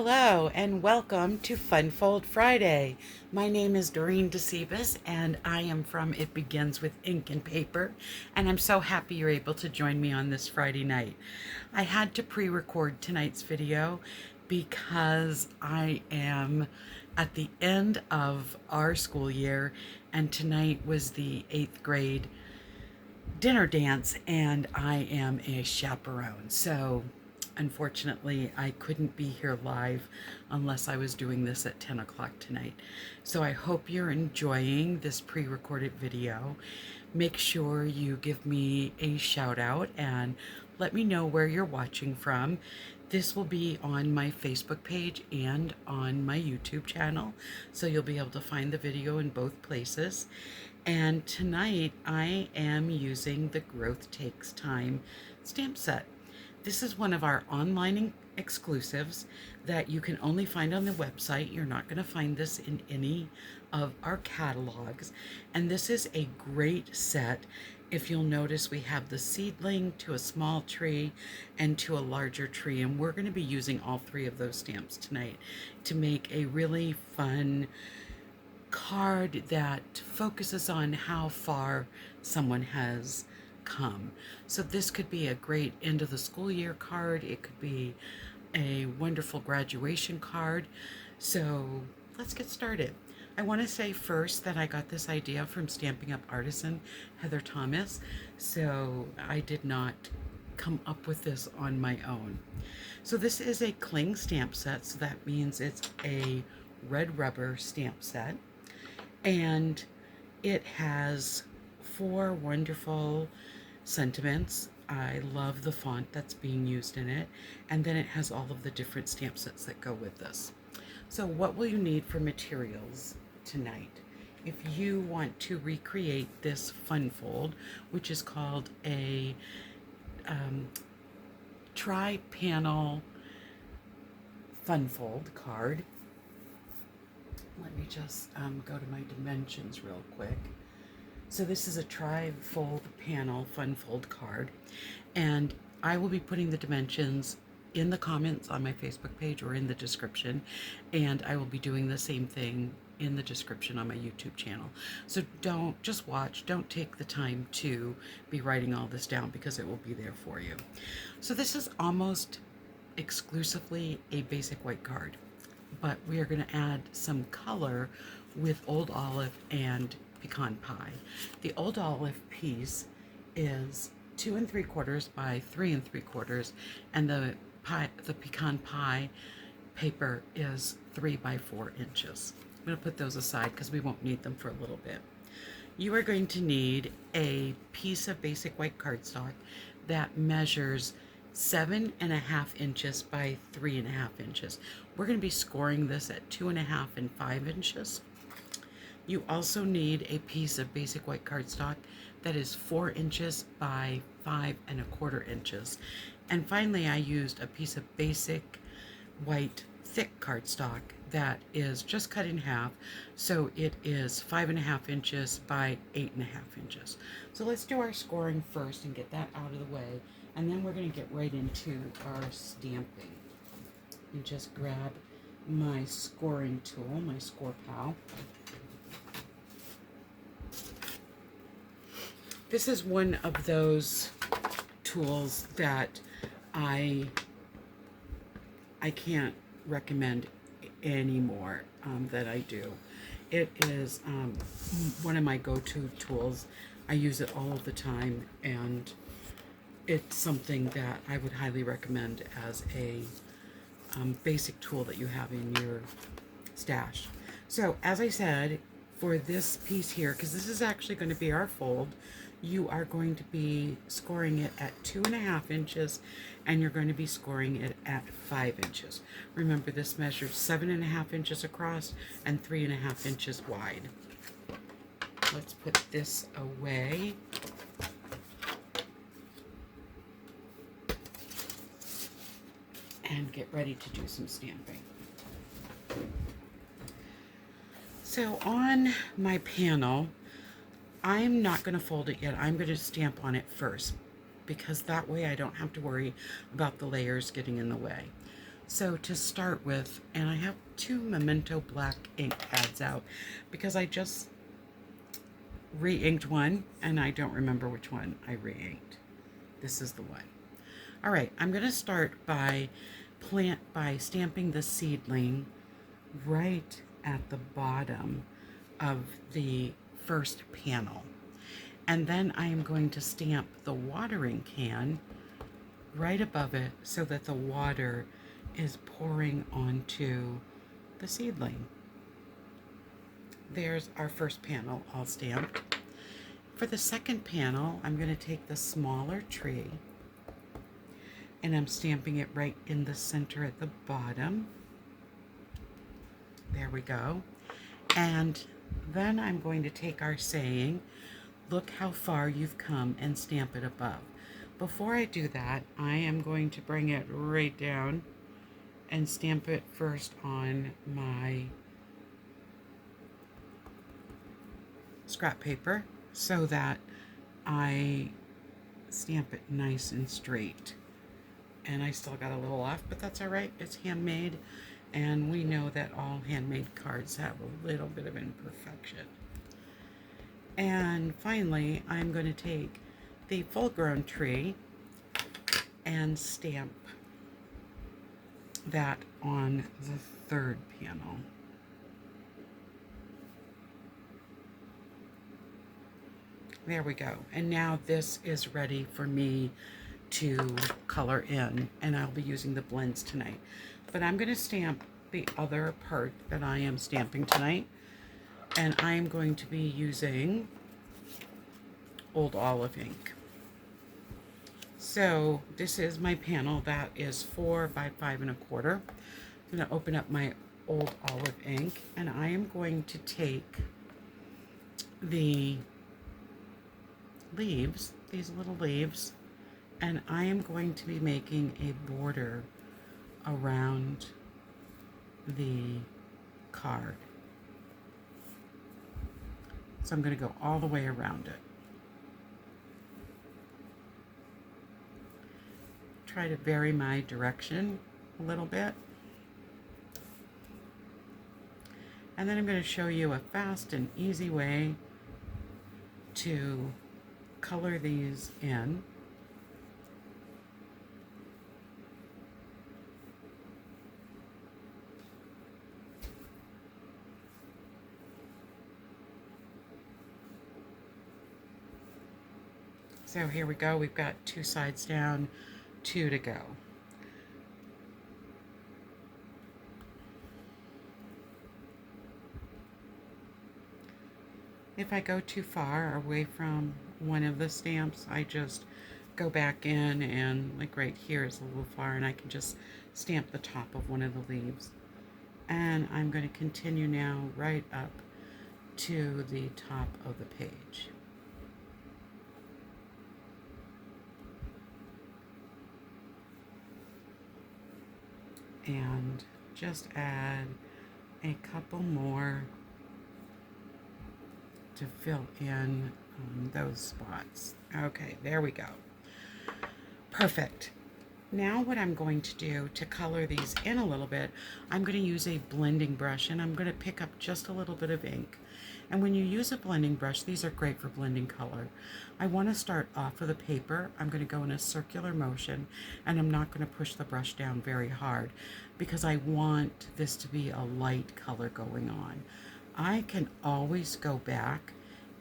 Hello and welcome to Fun Fold Friday. My name is Dorene Decibus and I am from It Begins with Ink and Paper, and I'm so happy you're able to join me on this Friday night. I had to pre-record tonight's video because I am at the end of our school year and tonight was the 8th grade dinner dance and I am a chaperone. So unfortunately, I couldn't be here live unless I was doing this at 10 o'clock tonight. So I hope you're enjoying this pre-recorded video. Make sure you give me a shout out and let me know where you're watching from. This will be on my Facebook page and on my YouTube channel, so you'll be able to find the video in both places. And tonight I am using the Growth Takes Time stamp set. This is one of our online exclusives that you can only find on the website. You're not going to find this in any of our catalogs. And this is a great set. If you'll notice, we have the seedling to a small tree and to a larger tree. And we're going to be using all three of those stamps tonight to make a really fun card that focuses on how far someone has come. So this could be a great end of the school year card. It could be a wonderful graduation card. So let's get started. I want to say first that I got this idea from Stampin' Up artisan Heather Thomas. So I did not come up with this on my own. So this is a cling stamp set. So that means it's a red rubber stamp set. And it has 4 wonderful sentiments. I love the font that's being used in it. And then it has all of the different stamp sets that go with this. So what will you need for materials tonight? If you want to recreate this fun fold, which is called a tri-panel fun fold card. Let me just go to my dimensions real quick. So this is a tri-fold panel fun fold card, and I will be putting the dimensions in the comments on my Facebook page or in the description, and I will be doing the same thing in the description on my YouTube channel. So don't just watch, don't take the time to be writing all this down because it will be there for you. So this is almost exclusively a basic white card, but we are going to add some color with Old Olive and Pecan Pie. The Old Olive piece is 2 3/4 by 3 3/4, and the Pecan Pie paper is 3 by 4 inches. I'm going to put those aside because we won't need them for a little bit. You are going to need a piece of basic white cardstock that measures 7.5 inches by 3.5 inches. We're going to be scoring this at 2.5 and 5 inches. You also need a piece of basic white cardstock that is 4 inches by 5 1/4 inches. And finally, I used a piece of basic white thick cardstock that is just cut in half, so it is 5.5 inches by 8.5 inches. So let's do our scoring first and get that out of the way, and then we're going to get right into our stamping. And just grab my scoring tool, my Score Pal. This is one of those tools that I can't recommend anymore that I do. It is one of my go-to tools. I use it all of the time, and it's something that I would highly recommend as a basic tool that you have in your stash. So as I said, for this piece here, because this is actually going to be our fold, you are going to be scoring it at 2.5 inches, and you're going to be scoring it at 5 inches. Remember, this measures 7.5 inches across and 3.5 inches wide. Let's put this away. And get ready to do some stamping. So on my panel, I'm not going to fold it yet. I'm going to stamp on it first, because that way I don't have to worry about the layers getting in the way. So to start with, and I have 2 Memento black ink pads out because I just re-inked one and I don't remember which one I re-inked. This is the one. All right, I'm going to start by stamping the seedling right at the bottom of the first panel. And then I am going to stamp the watering can right above it so that the water is pouring onto the seedling. There's our first panel all stamped. For the second panel, I'm going to take the smaller tree and I'm stamping it right in the center at the bottom. There we go. And then I'm going to take our saying, look how far you've come, and stamp it above. Before I do that, I am going to bring it right down and stamp it first on my scrap paper so that I stamp it nice and straight. And I still got a little off, but that's all right. It's handmade, and we know that all handmade cards have a little bit of imperfection. And finally, I'm going to take the full-grown tree and stamp that on the third panel. There we go. And now this is ready for me to color in, and I'll be using the blends tonight. But I'm going to stamp the other part that I am stamping tonight, and I'm going to be using Old Olive ink. So this is my panel that is 4 by 5 1/4. I'm going to open up my Old Olive ink, and I am going to take the leaves, these little leaves, and I am going to be making a border around the card. So I'm going to go all the way around it. Try to vary my direction a little bit. And then I'm going to show you a fast and easy way to color these in. So here we go. We've got 2 sides down, 2 to go. If I go too far away from one of the stamps, I just go back in, and like right here is a little far, and I can just stamp the top of one of the leaves. And I'm going to continue now right up to the top of the page. And just add a couple more to fill in those spots. Okay, there we go. Perfect. Now what I'm going to do to color these in a little bit, I'm going to use a blending brush, and I'm going to pick up just a little bit of ink. And when you use a blending brush, these are great for blending color. I want to start off of the paper. I'm going to go in a circular motion, and I'm not going to push the brush down very hard because I want this to be a light color going on. I can always go back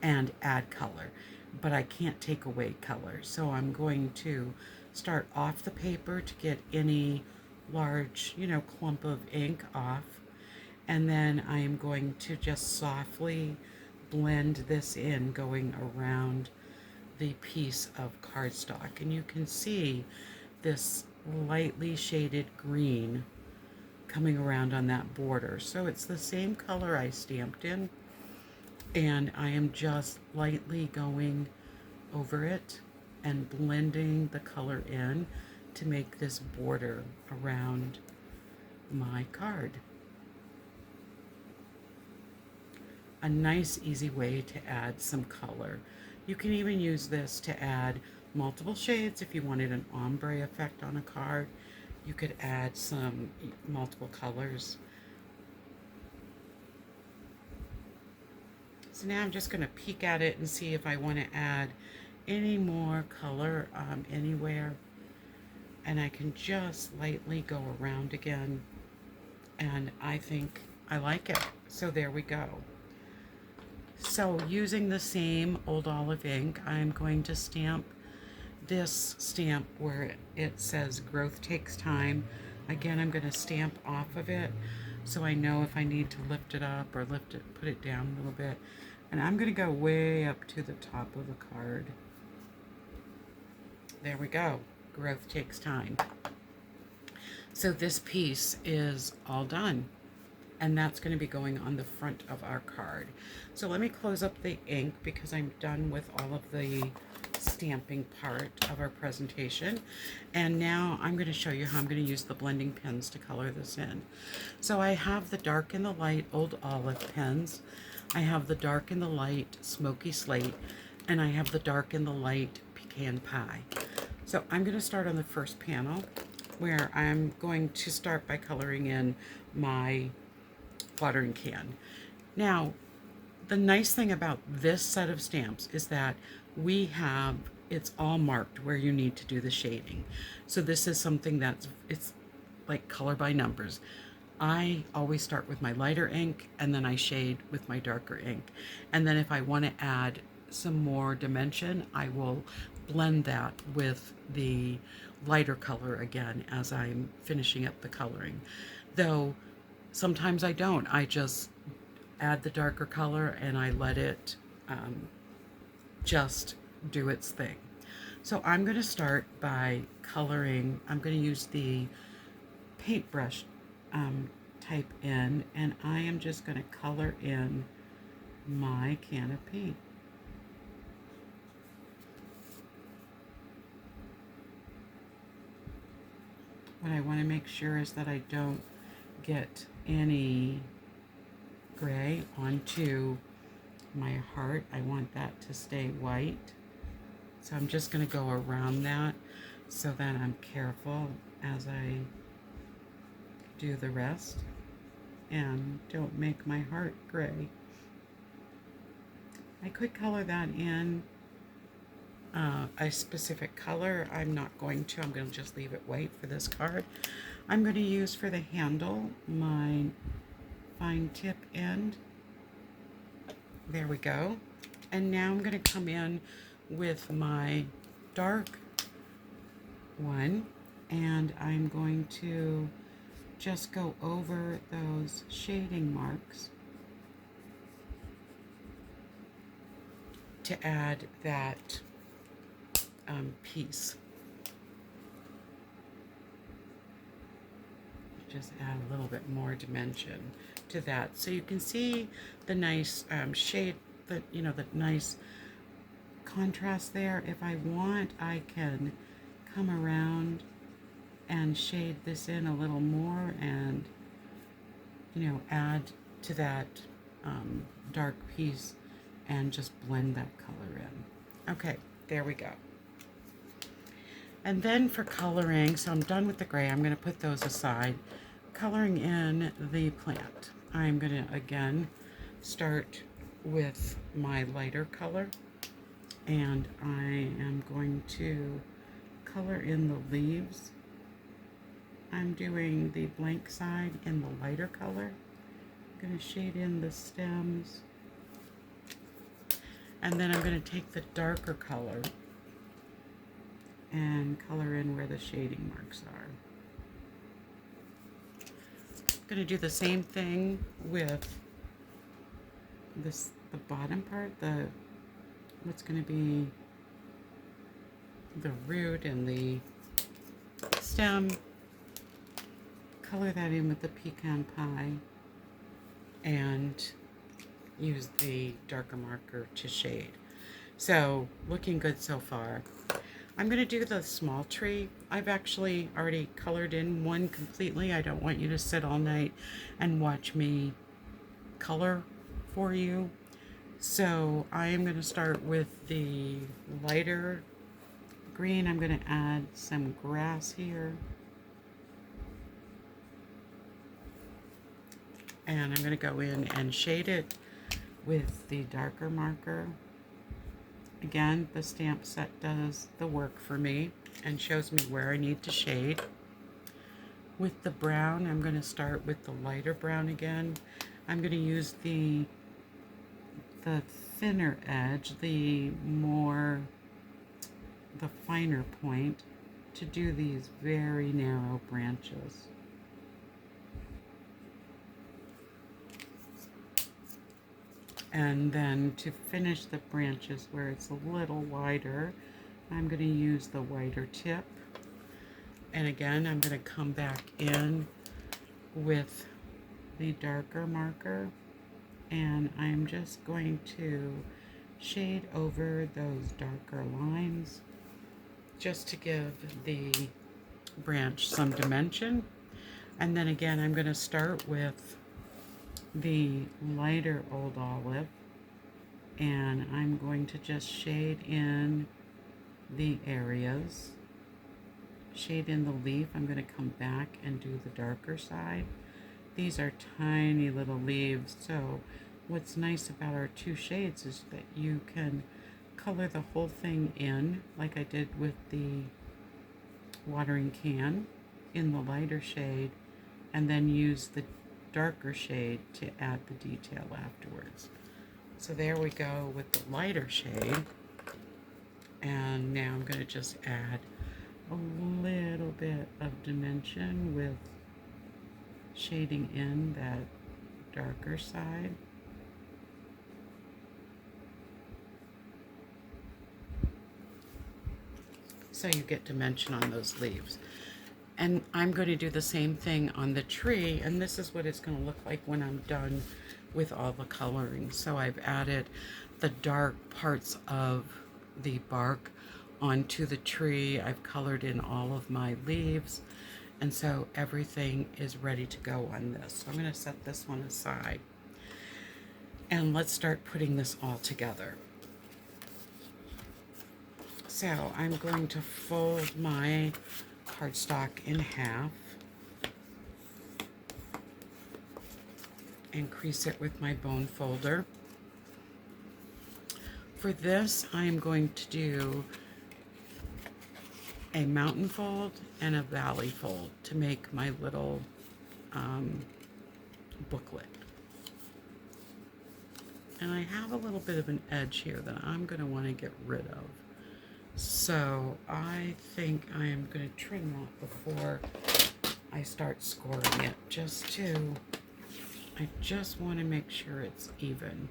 and add color, but I can't take away color. So I'm going to start off the paper to get any large, clump of ink off. And then I am going to just softly blend this in, going around the piece of cardstock. And you can see this lightly shaded green coming around on that border. So it's the same color I stamped in, and I am just lightly going over it and blending the color in to make this border around my card. A nice easy way to add some color. You can even use this to add multiple shades if you wanted an ombre effect on a card. you could add some multiple colors. So now I'm just going to peek at it and see if I want to add any more color anywhere. And I can just lightly go around again. And I think I like it. So there we go. So using the same Old Olive ink, I'm going to stamp this stamp where it says growth takes time. Again, I'm going to stamp off of it so I know if I need to lift it up or lift it, put it down a little bit. And I'm going to go way up to the top of the card. There we go. Growth takes time. So this piece is all done. And that's going to be going on the front of our card. So let me close up the ink because I'm done with all of the stamping part of our presentation. And now I'm going to show you how I'm going to use the blending pens to color this in. So I have the dark and the light Old Olive pens. I have the dark and the light Smoky Slate. And I have the dark and the light Pecan Pie. So I'm going to start on the first panel where I'm going to start by coloring in my watering can. Now, the nice thing about this set of stamps is that it's all marked where you need to do the shading. So this is something it's like color by numbers. I always start with my lighter ink and then I shade with my darker ink. And then if I want to add some more dimension, I will blend that with the lighter color again as I'm finishing up the coloring. Though sometimes I don't. I just add the darker color and I let it just do its thing. So I'm going to start by coloring. I'm going to use the paintbrush type in, and I am just going to color in my can of paint. What I want to make sure is that I don't get any gray onto my heart. I want that to stay white. So I'm just going to go around that so that I'm careful as I do the rest and don't make my heart gray. I could color that in a specific color. I'm not going to. I'm going to just leave it white for this card. I'm going to use for the handle my fine tip end. There we go. And now I'm going to come in with my dark one, and I'm going to just go over those shading marks to add that piece. Just add a little bit more dimension to that, so you can see the nice shade, the nice contrast there. If I want, I can come around and shade this in a little more, and add to that dark piece and just blend that color in. Okay, there we go. And then for coloring, so I'm done with the gray. I'm going to put those aside. Coloring in the plant, I'm going to again start with my lighter color, and I am going to color in the leaves. I'm doing the blank side in the lighter color. I'm going to shade in the stems, and then I'm going to take the darker color and color in where the shading marks are. I'm going to do the same thing with this, the bottom part, what's going to be the root and the stem. Color that in with the pecan pie and use the darker marker to shade. So looking good so far. I'm going to do the small tree. I've actually already colored in one completely. I don't want you to sit all night and watch me color for you. So I am going to start with the lighter green. I'm going to add some grass here. And I'm going to go in and shade it with the darker marker. Again, the stamp set does the work for me and shows me where I need to shade. With the brown, I'm going to start with the lighter brown again. I'm going to use the thinner edge, the finer point, to do these very narrow branches. And then to finish the branches where it's a little wider, I'm going to use the wider tip. And again, I'm going to come back in with the darker marker, and I'm just going to shade over those darker lines just to give the branch some dimension. And then again, I'm going to start with the lighter old olive, and I'm going to just shade in the areas, shade in the leaf. I'm going to come back and do the darker side. These are tiny little leaves, so what's nice about our two shades is that you can color the whole thing in, like I did with the watering can, in the lighter shade, and then use the darker shade to add the detail afterwards. So there we go with the lighter shade. And now I'm going to just add a little bit of dimension with shading in that darker side. So you get dimension on those leaves. And I'm going to do the same thing on the tree, and this is what it's going to look like when I'm done with all the coloring. So I've added the dark parts of the bark onto the tree. I've colored in all of my leaves, and so everything is ready to go on this. So I'm going to set this one aside, and let's start putting this all together. So I'm going to fold my cardstock in half and crease it with my bone folder. For this, I'm going to do a mountain fold and a valley fold to make my little booklet. And I have a little bit of an edge here that I'm going to want to get rid of. So I think I am going to trim that before I start scoring it, I just want to make sure it's even.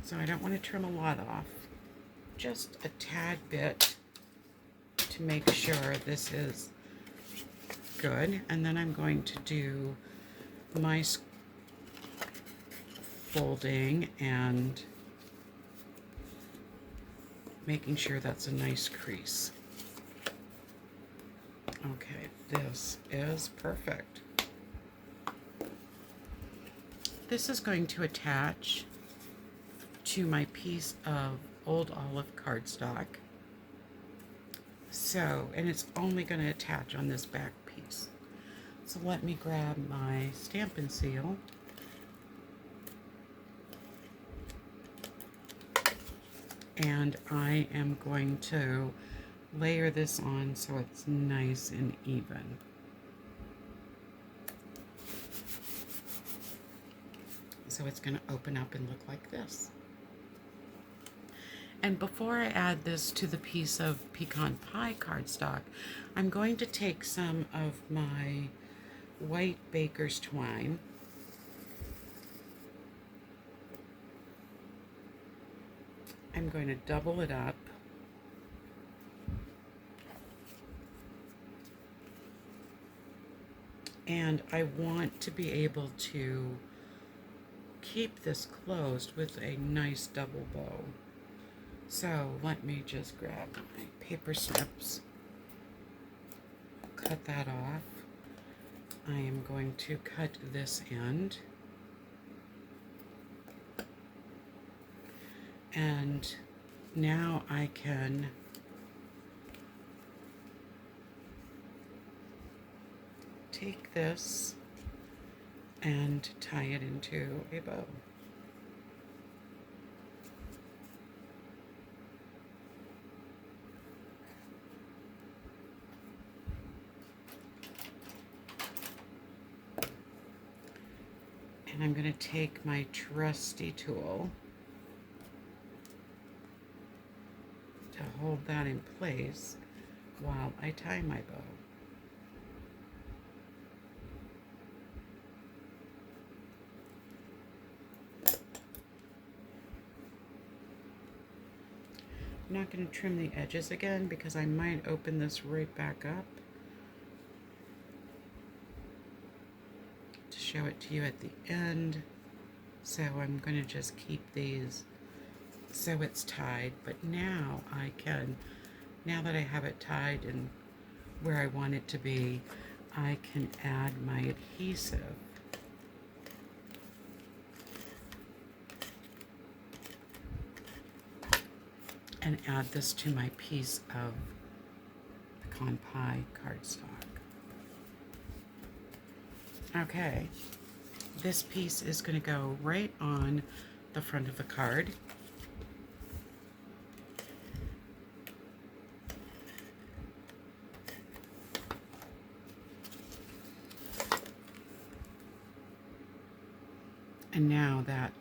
So I don't want to trim a lot off, just a tad bit to make sure this is good. And then I'm going to do my folding and making sure that's a nice crease. Okay, this is perfect. This is going to attach to my piece of old olive cardstock. So, and it's only going to attach on this back piece. So let me grab my Stampin' Seal. And I am going to layer this on so it's nice and even. So it's going to open up and look like this. And before I add this to the piece of Pecan Pie cardstock, I'm going to take some of my white baker's twine I'm going to double it up and I want to be able to keep this closed with a nice double bow. So let me just grab my paper snips, cut that off. I am going to cut this end. And now I can take this and tie it into a bow. And I'm going to take my trusty tool to hold that in place while I tie my bow. I'm not going to trim the edges again because I might open this right back up to show it to you at the end. So I'm going to just keep these so it's tied. But now I can, now that I have it tied and where I want it to be, I can add my adhesive. And add this to my piece of Pecan Pie Cardstock. Okay, this piece is going to go right on the front of the card. And now that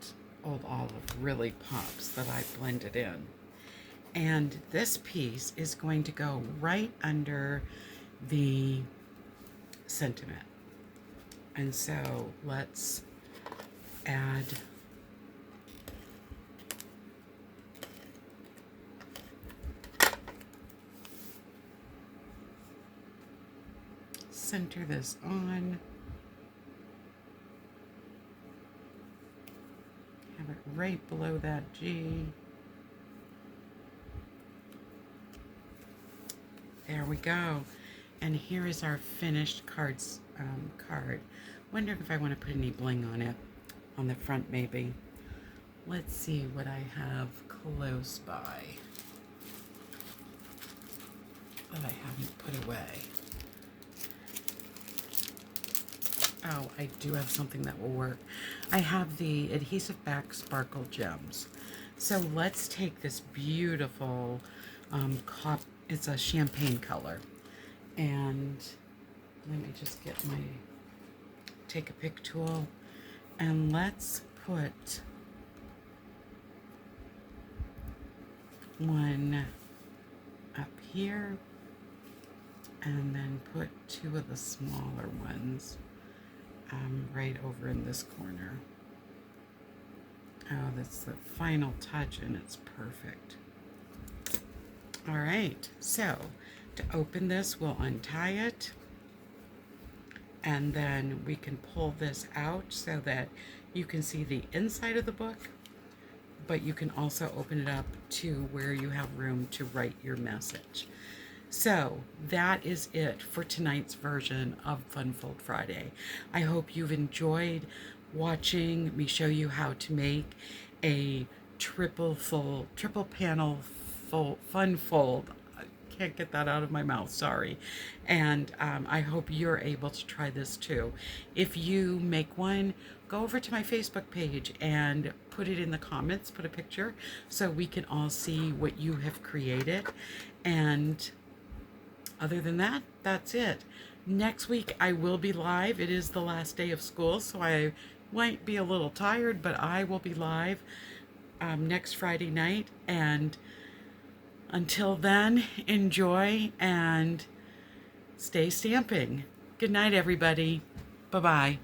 old olive really pops that I blended in. And this piece is going to go right under the sentiment. And so let's add center this on. Have it right below that G. There we go. And here is our finished card. Wondering if I want to put any bling on it, on the front maybe. Let's see what I have close by that I haven't put away. Oh, I do have something that will work. I have the adhesive back sparkle gems. So let's take this beautiful it's a champagne color, and let me just get my take a pick tool, and let's put one up here and then put two of the smaller ones right over in this corner. Oh, that's the final touch and it's perfect. All right, so to open this, we'll untie it, and then we can pull this out so that you can see the inside of the book, but you can also open it up to where you have room to write your message. So that is it for tonight's version of Fun Fold Friday. I hope you've enjoyed watching me show you how to make a triple panel fun fold. I can't get that out of my mouth, sorry. And I hope you're able to try this too. If you make one, go over to my Facebook page and put it in the comments, put a picture so we can all see what you have created. And other than that, that's it. Next week I will be live. It is the last day of school, so I might be a little tired, but I will be live next Friday night. And until then, enjoy and stay stamping. Good night, everybody. Bye-bye.